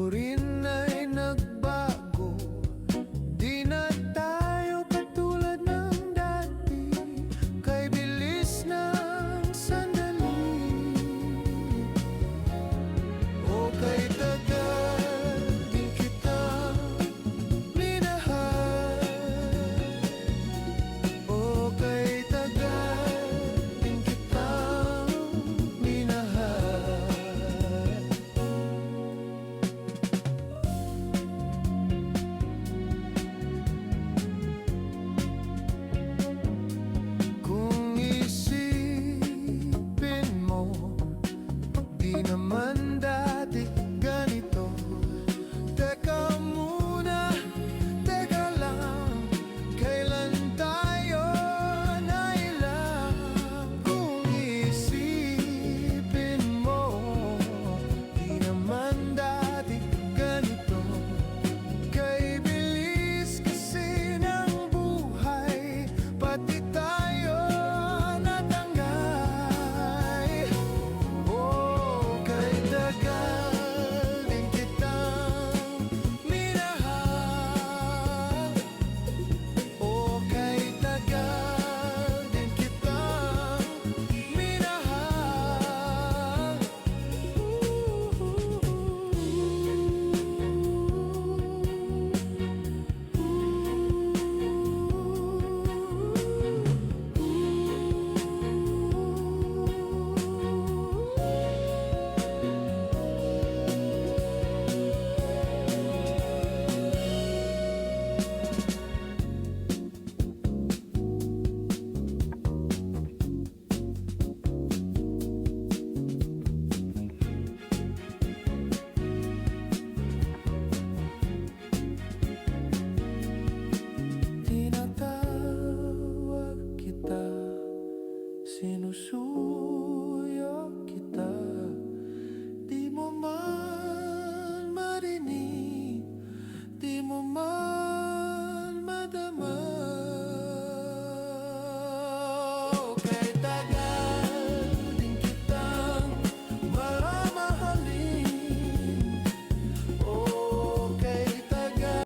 mo rin ay nagbago. Di na tayo katulad ng dati, kay bilis ng sandali o kay tagal din kita minahal, o kay tagal din kita minahal. Kung isipin mo, di naman dati ganito. Teka muna, teka lang, kailan tayo nailang? Kung isipin mo, di naman dati ganito. Kay bilis kasi ng buhay, pati tayo natanggay. Oh, kay tagal din kitang minahal, oh, kay tagal din kitang minahal. Tinatawag kita, sinusuyo kita, di mo man marinig, di mo man madama. Okay.